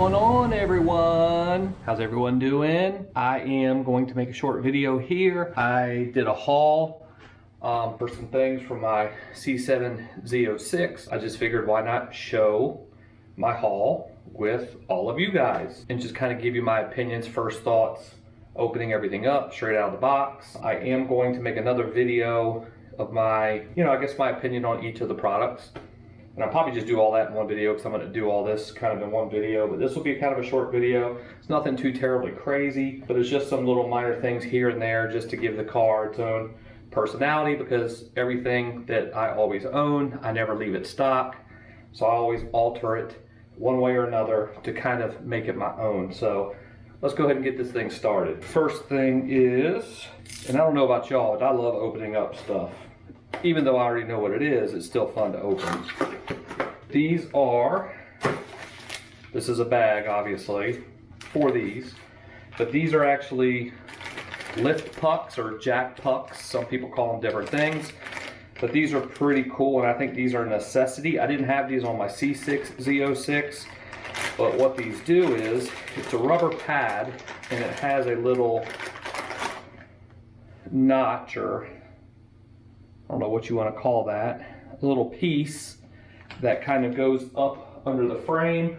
going on, everyone? How's everyone doing? I am going to make a short video here. I did a haul for some things from my C7 Z06. I just figured why not show my haul with all of you guys and just kind of give you my opinions, first thoughts, opening everything up straight out of the box. I am going to make another video of my, I guess my opinion on each of the products. And I'll probably just do all that in one video because I'm going to do all this kind of in one video. But this will be kind of a short video. It's nothing too terribly crazy, but it's just some little minor things here and there just to give the car its own personality, because everything that I always own, I never leave it stock. So I always alter it one way or another to kind of make it my own. So let's go ahead and get this thing started. First thing is, and I don't know about y'all, but I love opening up stuff. Even though I already know what it is, it's still fun to open. These are, this is a bag obviously for these, but these are actually lift pucks or jack pucks. Some people call them different things, but these are pretty cool, and I think these are a necessity. I didn't have these on my C6 Z06, but what these do is, it's a rubber pad and it has a little notch, or I don't know what you want to call that, a little piece that kind of goes up under the frame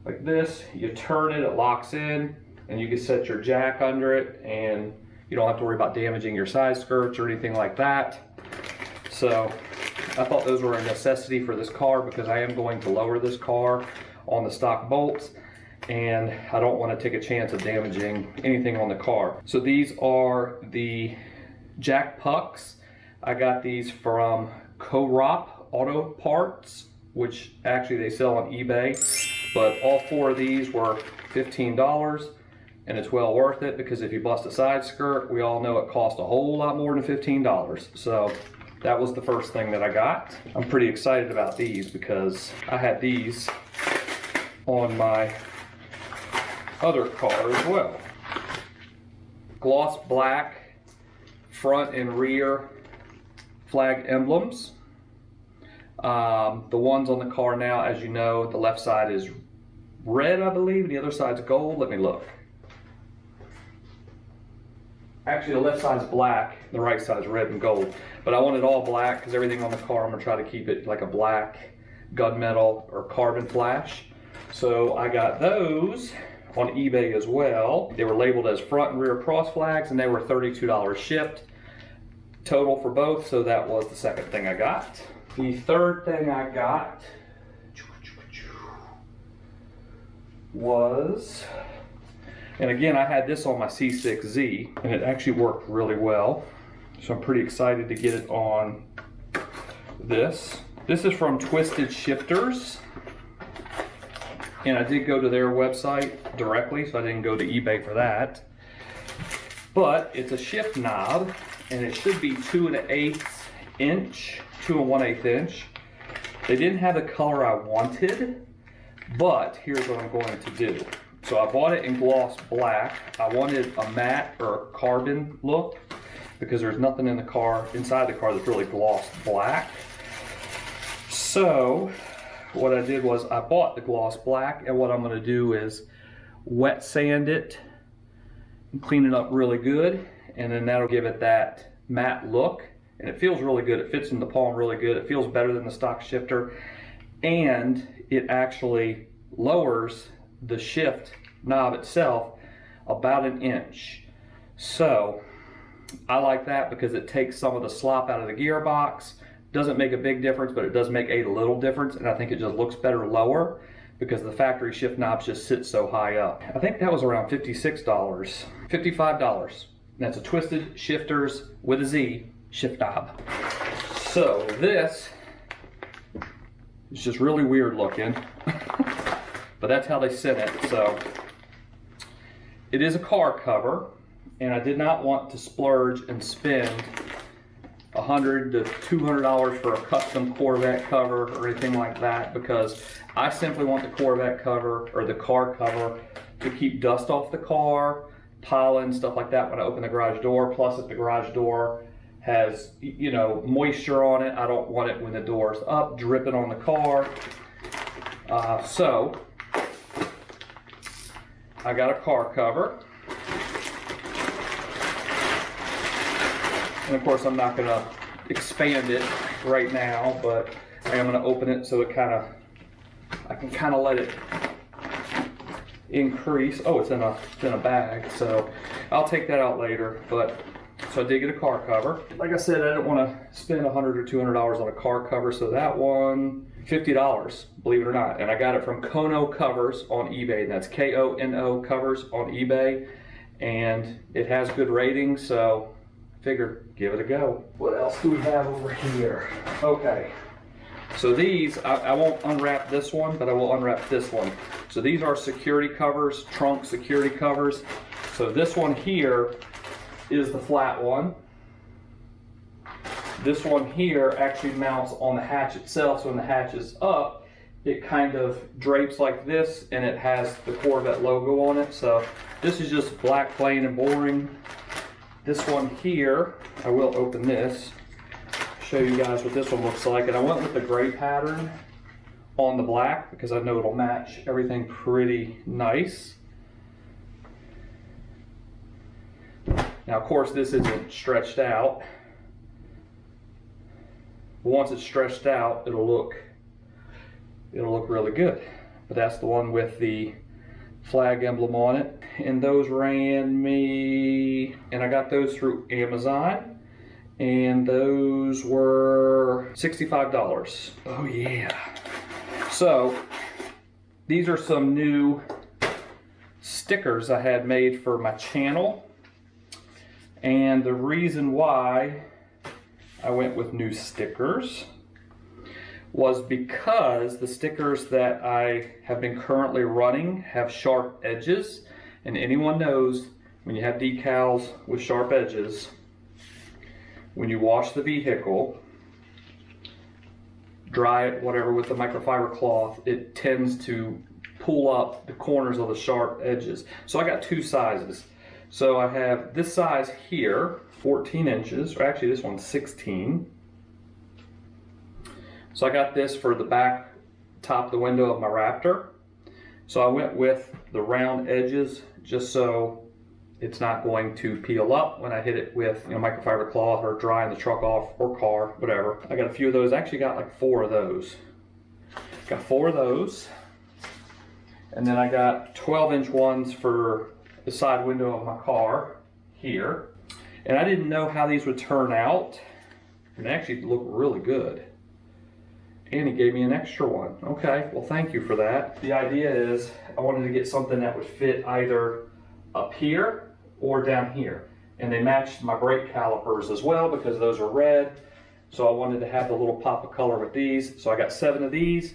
like this. You turn it, it locks in, and you can set your jack under it, and you don't have to worry about damaging your side skirts or anything like that. So I thought those were a necessity for this car because I am going to lower this car on the stock bolts, and I don't want to take a chance of damaging anything on the car. So these are the jack pucks. I got these from Corvette Auto Parts, which actually they sell on eBay, but all four of these were $15, and it's well worth it because if you bust a side skirt, we all know it costs a whole lot more than $15. So that was the first thing that I got. I'm pretty excited about these because I had these on my other car as well. Gloss black front and rear flag emblems. The ones on the car now, as you know, the left side is red, I believe, and the other side's gold. Let me look. Actually, the left side's black, the right side's red and gold. But I wanted all black because everything on the car, I'm going to try to keep it like a black gunmetal or carbon flash. So I got those on eBay as well. They were labeled as front and rear cross flags, and they were $32 shipped total for both, so that was the second thing I got. The third thing I got was, and again, I had this on my C6Z, and it actually worked really well, so I'm pretty excited to get it on this. This is from Twisted Shifters, and I did go to their website directly, so I didn't go to eBay for that. But it's a shift knob, and it should be 2 1/8 inch, 2 1/8 inch. They didn't have the color I wanted, but here's what I'm going to do. So I bought it in gloss black. I wanted a matte or a carbon look because there's nothing in the car, inside the car, that's really gloss black. So what I did was I bought the gloss black, and what I'm going to do is wet sand it and clean it up really good, and then that'll give it that matte look, and it feels really good. It fits in the palm really good. It feels better than the stock shifter, and it actually lowers the shift knob itself about 1 inch. So I like that because it takes some of the slop out of the gearbox. Doesn't make a big difference, but it does make a little difference, and I think it just looks better lower because the factory shift knobs just sit so high up. I think that was around $56, $55. That's a Twisted Shifters with a Z shift knob. So this is just really weird looking, but that's how they sent it. So it is a car cover, and I did not want to splurge and spend $100 to $200 for a custom Corvette cover or anything like that, because I simply want the Corvette cover or the car cover to keep dust off the car, pollen, stuff like that when I open the garage door. Plus, if the garage door has, moisture on it, I don't want it when the door's up dripping on the car. So I got a car cover. And of course I'm not going to expand it right now, but I am going to open it so it I can kind of let it increase. Oh, it's in a bag, so I'll take that out later. But so I did get a car cover. Like I said, I didn't want to spend $100 or $200 on a car cover, so that one, $50, believe it or not. And I got it from Kono Covers on eBay, and that's Kono Covers on eBay, and it has good ratings, so I figured give it a go. What else do we have over here? Okay. So these, I won't unwrap this one, but I will unwrap this one. So these are security covers, trunk security covers. So this one here is the flat one. This one here actually mounts on the hatch itself, so when the hatch is up, it kind of drapes like this, and it has the Corvette logo on it. So this is just black, plain, and boring. This one here, I will open this, show you guys what this one looks like. And I went with the gray pattern on the black because I know it'll match everything pretty nice. Now, of course, this isn't stretched out. Once it's stretched out, it'll look really good. But that's the one with the flag emblem on it. And those ran me, and I got those through Amazon, and those were $65. Oh yeah. So these are some new stickers I had made for my channel. And the reason why I went with new stickers was because the stickers that I have been currently running have sharp edges, and anyone knows when you have decals with sharp edges, when you wash the vehicle, dry it, whatever, with the microfiber cloth, it tends to pull up the corners of the sharp edges. So I got two sizes. So I have this size here, 14 inches, or actually this one's 16. So I got this for the back top of the window of my Raptor. So I went with the round edges just so it's not going to peel up when I hit it with microfiber cloth or drying the truck off or car, whatever. I got a few of those. I actually got like 4 of those. Got 4 of those. And then I got 12-inch ones for the side window of my car here. And I didn't know how these would turn out. And they actually look really good. And he gave me an extra one. Okay, well, thank you for that. The idea is I wanted to get something that would fit either up here or down here. And they matched my brake calipers as well because those are red. So I wanted to have the little pop of color with these. So I got 7 of these,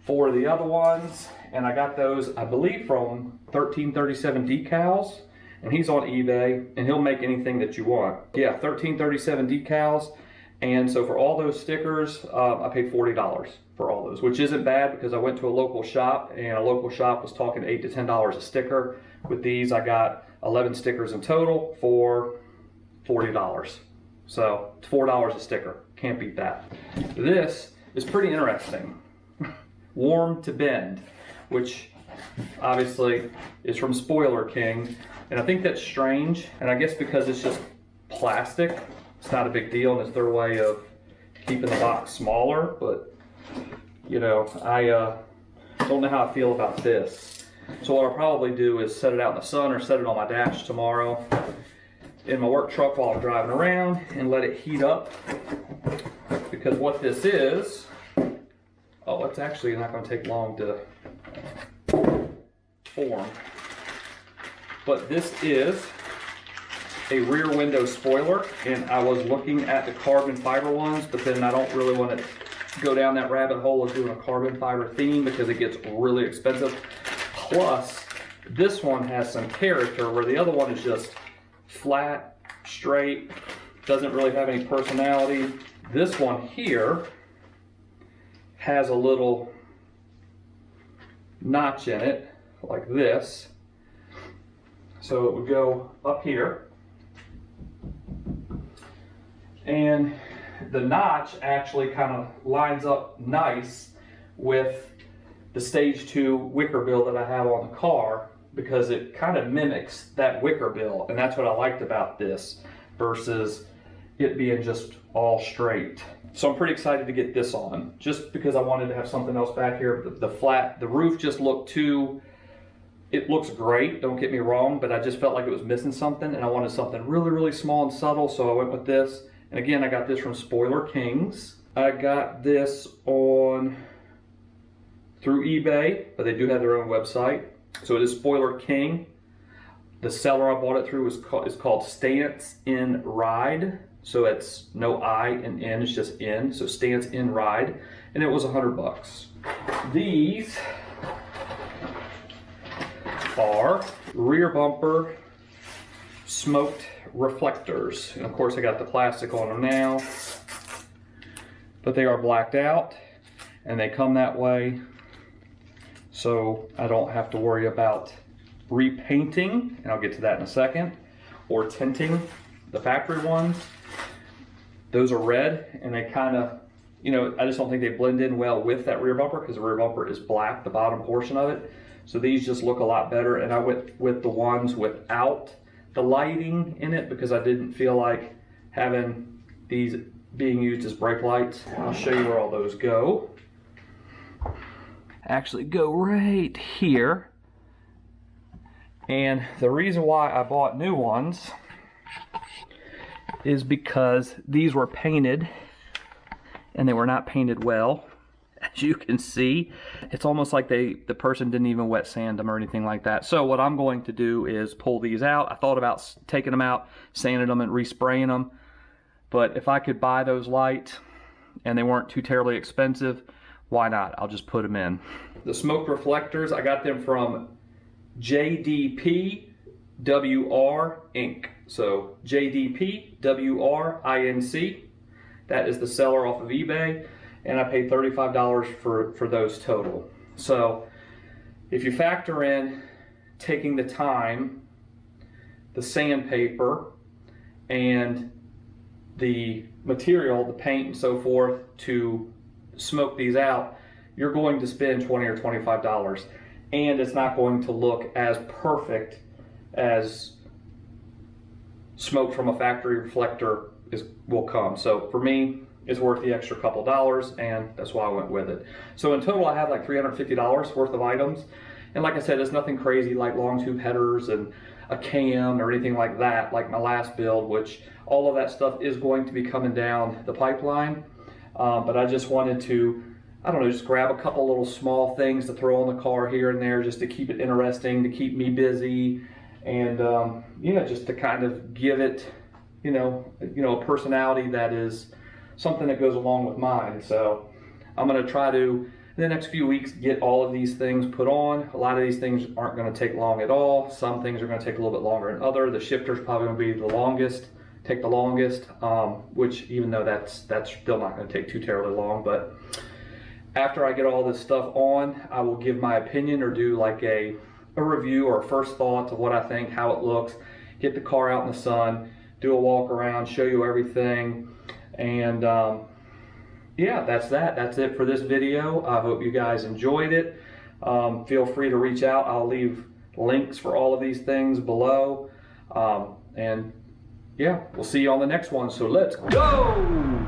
4 of the other ones, and I got those, I believe, from 1337 Decals. And he's on eBay, and he'll make anything that you want. Yeah, 1337 Decals. And so for all those stickers, I paid $40 for all those, which isn't bad because I went to a local shop, and a local shop was talking $8 to $10 a sticker. With these, I got 11 stickers in total for $40. So it's $4 a sticker. Can't beat that. This is pretty interesting. Warm to bend, which obviously is from Spoiler King. And I think that's strange. And I guess because it's just plastic, it's not a big deal, and it's their way of keeping the box smaller. But, I don't know how I feel about this. So what I'll probably do is set it out in the sun or set it on my dash tomorrow in my work truck while I'm driving around and let it heat up. Because what this is, oh, it's actually not going to take long to form. But this is a rear window spoiler, and I was looking at the carbon fiber ones, but then I don't really want to go down that rabbit hole of doing a carbon fiber theme because it gets really expensive. Plus, this one has some character where the other one is just flat, straight, doesn't really have any personality. This one here has a little notch in it, like this. So it would go up here. And the notch actually kind of lines up nice with the stage 2 wicker bill that I have on the car. because it kind of mimics that wicker bill, and that's what I liked about this versus it being just all straight. So I'm pretty excited to get this on, just because I wanted to have something else back here. The roof just looked too, it looks great, don't get me wrong, but I just felt like it was missing something, and I wanted something really, really small and subtle, so I went with this. And again, I got this from Spoiler Kings. I got this through eBay, but they do have their own website. So it is Spoiler King. The seller I bought it through is called Stance in Ride. So it's no I and N, it's just in. So Stance in Ride, and it was $100. These are rear bumper smoked reflectors, and of course I got the plastic on them now, but they are blacked out, and they come that way, so I don't have to worry about repainting, and I'll get to that in a second, or tinting the factory ones. Those are red, and they kind of, you know, I just don't think they blend in well with that rear bumper, because the rear bumper is black, the bottom portion of it. So these just look a lot better, and I went with the ones without the lighting in it because I didn't feel like having these being used as brake lights. I'll show you where all those go. Actually go right here. And the reason why I bought new ones is because these were painted and they were not painted well. As you can see, it's almost like the person didn't even wet sand them or anything like that. So what I'm going to do is pull these out. I thought about taking them out, sanding them, and respraying them. But if I could buy those light and they weren't too terribly expensive, why not? I'll just put them in. The smoked reflectors, I got them from GDPWR INC. So GDPWR INC. That is the seller off of eBay. And I paid $35 for those total. So if you factor in taking the time, the sandpaper, and the material, the paint and so forth, to smoke these out, you're going to spend $20 or $25. And it's not going to look as perfect as smoke from a factory reflector will come. So for me, it's worth the extra couple dollars, and that's why I went with it. So in total, I have like $350 worth of items. And like I said, it's nothing crazy like long tube headers and a cam or anything like that, like my last build, which all of that stuff is going to be coming down the pipeline. But I just wanted to, I don't know, just grab a couple little small things to throw on the car here and there, just to keep it interesting, to keep me busy, and you know, just to kind of give it, you know, a personality that is something that goes along with mine. So I'm going to try to, in the next few weeks, get all of these things put on. A lot of these things aren't going to take long at all. Some things are going to take a little bit longer than other. The shifter's probably going to be the longest, take the longest, which even though that's still not going to take too terribly long. But after I get all this stuff on, I will give my opinion or do like a review or a first thoughts of what I think, how it looks, get the car out in the sun, do a walk around, show you everything. And yeah, that's it for this video. I hope you guys enjoyed it. Feel free to reach out. I'll leave links for all of these things below. And yeah, we'll see you on the next one. So let's go!